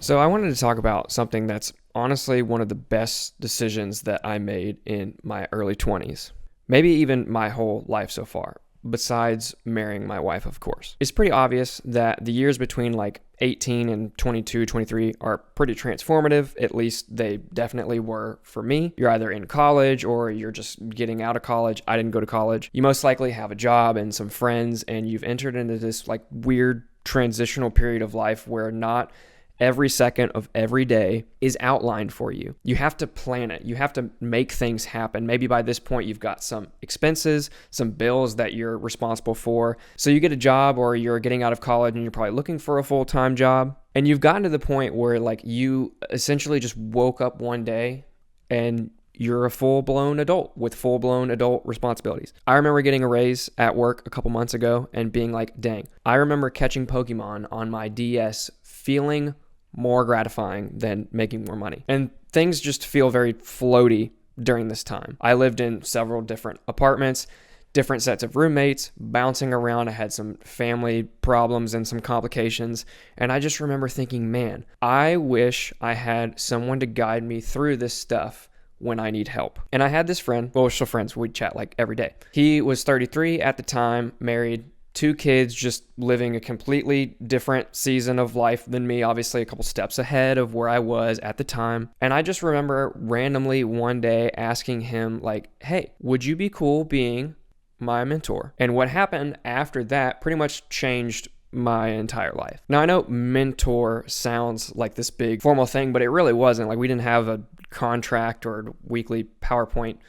So I wanted to talk about something that's honestly one of the best decisions that I made in my early 20s, maybe even my whole life so far, besides marrying my wife, of course. It's pretty obvious that the years between like 18 and 22, 23 are pretty transformative. At least they definitely were for me. You're either in college or you're just getting out of college. I didn't go to college. You most likely have a job and some friends, and you've entered into this like weird transitional period of life where not every second of every day is outlined for you. You have to plan it. You have to make things happen. Maybe by this point, you've got some expenses, some bills that you're responsible for. So you get a job, or you're getting out of college and you're probably looking for a full-time job. And you've gotten to the point where like you essentially just woke up one day and you're a full-blown adult with full-blown adult responsibilities. I remember getting a raise at work a couple months ago and being like, dang. I remember catching Pokemon on my DS, feeling more gratifying than making more money. And things just feel very floaty during this time. I lived in several different apartments, different sets of roommates, bouncing around. I had some family problems and some complications. And I just remember thinking, man, I wish I had someone to guide me through this stuff when I need help. And I had this friend, well, we're still friends. We'd chat like every day. He was 33 at the time, married, 2 kids, just living a completely different season of life than me, obviously a couple steps ahead of where I was at the time. And I just remember randomly one day asking him like, hey, would you be cool being my mentor? And what happened after that pretty much changed my entire life. Now, I know mentor sounds like this big formal thing, but it really wasn't. Like, we didn't have a contract or weekly PowerPoint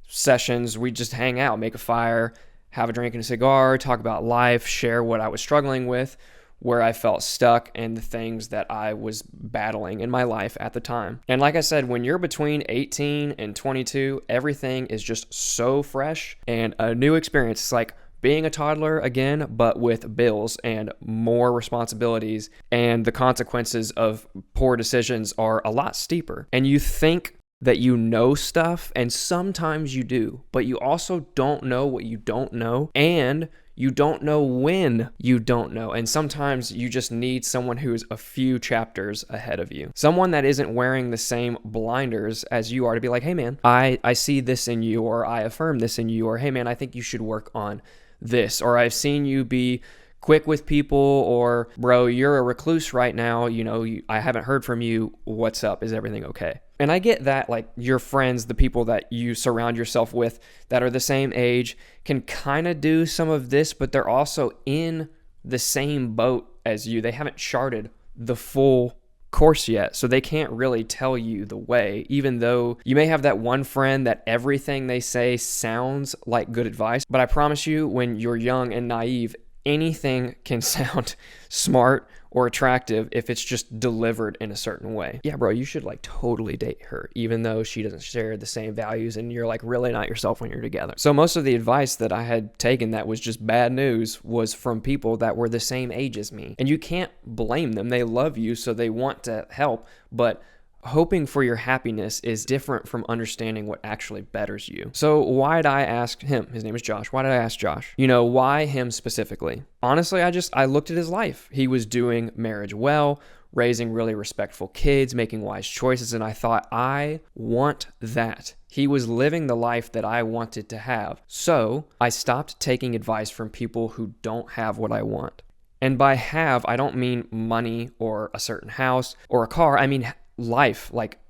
sessions. We just hang out, make a fire, have a drink and a cigar, talk about life, share what I was struggling with, where I felt stuck, and the things that I was battling in my life at the time. And like I said, when you're between 18 and 22, everything is just so fresh and a new experience. It's like being a toddler again, but with bills and more responsibilities, and the consequences of poor decisions are a lot steeper. And you think that you know stuff, and sometimes you do, but you also don't know what you don't know, and you don't know when you don't know. And sometimes you just need someone who's a few chapters ahead of you. Someone that isn't wearing the same blinders as you are, to be like, hey man, I see this in you, or I affirm this in you, or hey man, I think you should work on this, or I've seen you be quick with people, or bro, you're a recluse right now, I haven't heard from you, what's up, is everything okay? And I get that like your friends, the people that you surround yourself with that are the same age, can kind of do some of this, but they're also in the same boat as you. They haven't charted the full course yet, so they can't really tell you the way, even though you may have that one friend that everything they say sounds like good advice. But I promise you, when you're young and naive, anything can sound smart or attractive if it's just delivered in a certain way. Yeah, bro, you should like totally date her, even though she doesn't share the same values and you're like really not yourself when you're together. So most of the advice that I had taken that was just bad news was from people that were the same age as me. And you can't blame them. They love you, so they want to help, but hoping for your happiness is different from understanding what actually betters you. So why did I ask him? His name is Josh. Why did I ask Josh? Why him specifically? Honestly, I looked at his life. He was doing marriage well, raising really respectful kids, making wise choices, and I thought, I want that. He was living the life that I wanted to have. So I stopped taking advice from people who don't have what I want. And by have, I don't mean money or a certain house or a car. I mean life, like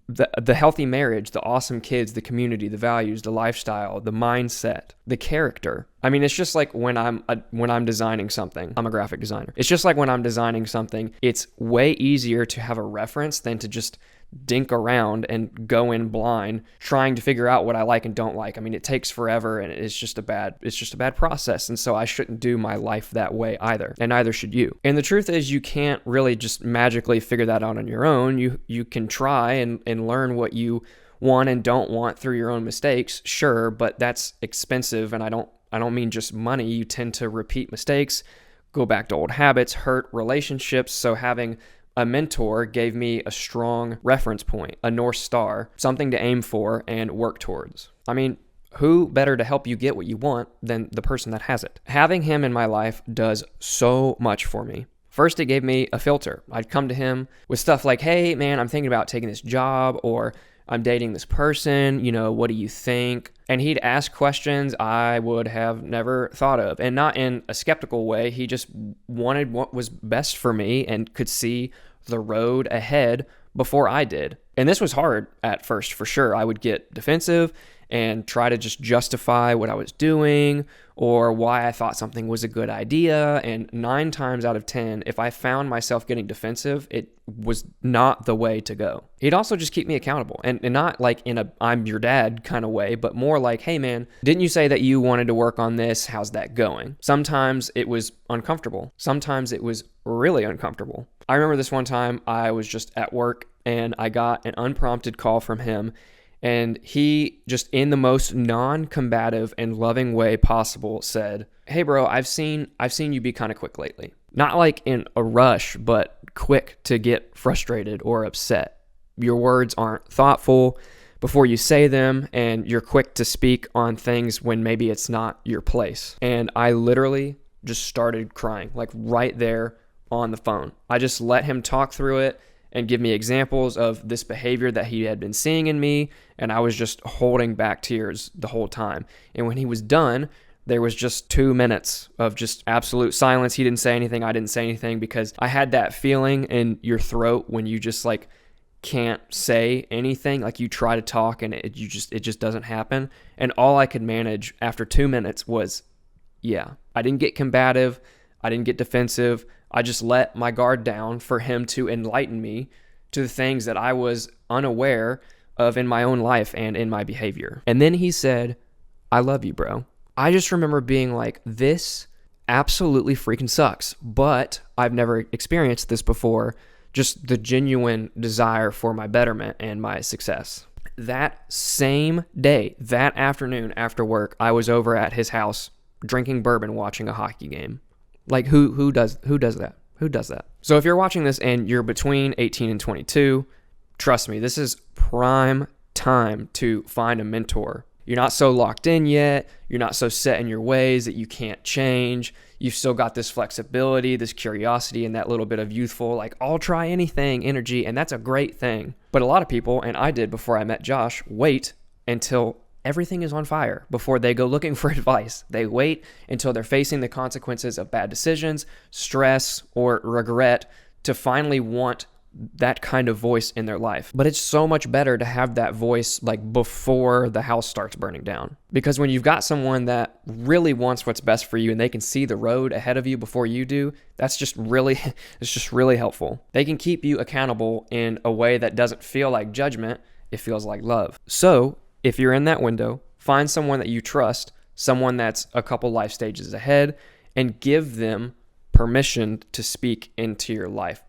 the healthy marriage, the awesome kids, the community, the values, the lifestyle, the mindset, the character. I mean, it's just like when I'm designing something. I'm a graphic designer. It's just like when I'm designing something, it's way easier to have a reference than to just dink around and go in blind trying to figure out what I like and don't like. I mean, it takes forever, and it's just a bad process. And so I shouldn't do my life that way either, and neither should you. And the truth is, you can't really just magically figure that out on your own. You can try and learn what you want and don't want through your own mistakes, sure, but that's expensive. And I don't mean just money. You tend to repeat mistakes, go back to old habits, hurt relationships. So having a mentor gave me a strong reference point, a North Star, something to aim for and work towards. I mean, who better to help you get what you want than the person that has it? Having him in my life does so much for me. First, it gave me a filter. I'd come to him with stuff like, hey, man, I'm thinking about taking this job, or I'm dating this person, what do you think? And he'd ask questions I would have never thought of, and not in a skeptical way. He just wanted what was best for me and could see the road ahead before I did. And this was hard at first, for sure. I would get defensive and try to just justify what I was doing or why I thought something was a good idea. And 9 times out of 10, if I found myself getting defensive, it was not the way to go. He'd also just keep me accountable, and not like in a I'm your dad kind of way, but more like, hey man, didn't you say that you wanted to work on this? How's that going? Sometimes it was uncomfortable. Sometimes it was really uncomfortable. I remember this one time I was just at work and I got an unprompted call from him. And he just, in the most non-combative and loving way possible, said, hey bro, I've seen you be kind of quick lately. Not like in a rush, but quick to get frustrated or upset. Your words aren't thoughtful before you say them, and you're quick to speak on things when maybe it's not your place. And I literally just started crying, like right there on the phone. I just let him talk through it and give me examples of this behavior that he had been seeing in me, and I was just holding back tears the whole time. And when he was done, there was just 2 minutes of just absolute silence. He didn't say anything, I didn't say anything, because I had that feeling in your throat when you just like can't say anything, like you try to talk and it just doesn't happen. And all I could manage after 2 minutes was, yeah, I didn't get combative, I didn't get defensive. I just let my guard down for him to enlighten me to the things that I was unaware of in my own life and in my behavior. And then he said, I love you, bro. I just remember being like, this absolutely freaking sucks, but I've never experienced this before. Just the genuine desire for my betterment and my success. That same day, that afternoon after work, I was over at his house drinking bourbon, watching a hockey game. Like who does that? Who does that? So if you're watching this and you're between 18 and 22, trust me, this is prime time to find a mentor. You're not so locked in yet. You're not so set in your ways that you can't change. You've still got this flexibility, this curiosity, and that little bit of youthful, like, I'll try anything energy, and that's a great thing. But a lot of people, and I did before I met Josh, wait until everything is on fire before they go looking for advice. They wait until they're facing the consequences of bad decisions, stress, or regret to finally want that kind of voice in their life. But it's so much better to have that voice like before the house starts burning down. Because when you've got someone that really wants what's best for you and they can see the road ahead of you before you do, it's just really helpful. They can keep you accountable in a way that doesn't feel like judgment, it feels like love. So if you're in that window, find someone that you trust, someone that's a couple life stages ahead, and give them permission to speak into your life.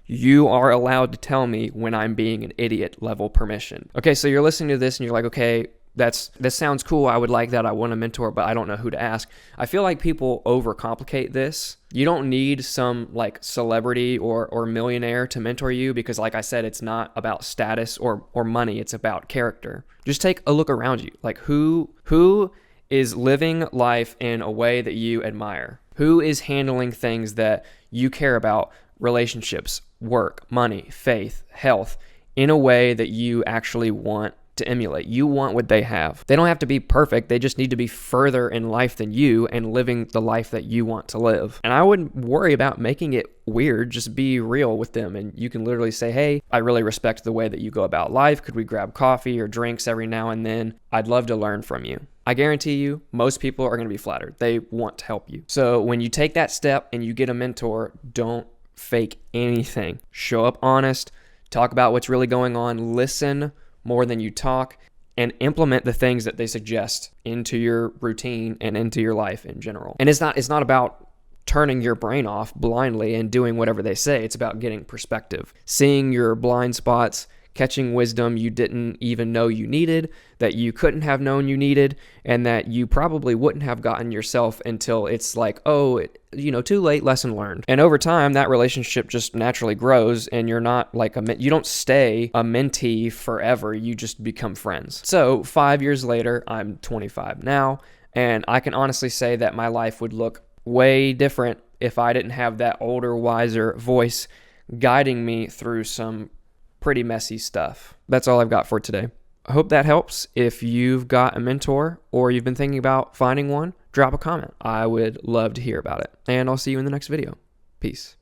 You are allowed to tell me when I'm being an idiot level permission. Okay, so you're listening to this and you're like, okay, this sounds cool. I would like that. I want a mentor, but I don't know who to ask. I feel like people overcomplicate this. You don't need some like celebrity or millionaire to mentor you because, like I said, it's not about status or money. It's about character. Just take a look around you. Like who is living life in a way that you admire? Who is handling things that you care about? Relationships, work, money, faith, health, in a way that you actually want to emulate. You want what they have. They don't have to be perfect. They just need to be further in life than you and living the life that you want to live. And I wouldn't worry about making it weird. Just be real with them. And you can literally say, hey, I really respect the way that you go about life. Could we grab coffee or drinks every now and then? I'd love to learn from you. I guarantee you, most people are going to be flattered. They want to help you. So when you take that step and you get a mentor, don't fake anything. Show up honest, talk about what's really going on, listen more than you talk, and implement the things that they suggest into your routine and into your life in general. And it's not about turning your brain off blindly and doing whatever they say. It's about getting perspective, seeing your blind spots, catching wisdom you didn't even know you needed, that you couldn't have known you needed, and that you probably wouldn't have gotten yourself until it's like, too late, lesson learned. And over time, that relationship just naturally grows, and you're not like you don't stay a mentee forever. You just become friends. So 5 years later, I'm 25 now, and I can honestly say that my life would look way different if I didn't have that older, wiser voice guiding me through some pretty messy stuff. That's all I've got for today. I hope that helps. If you've got a mentor or you've been thinking about finding one, drop a comment. I would love to hear about it. And I'll see you in the next video. Peace.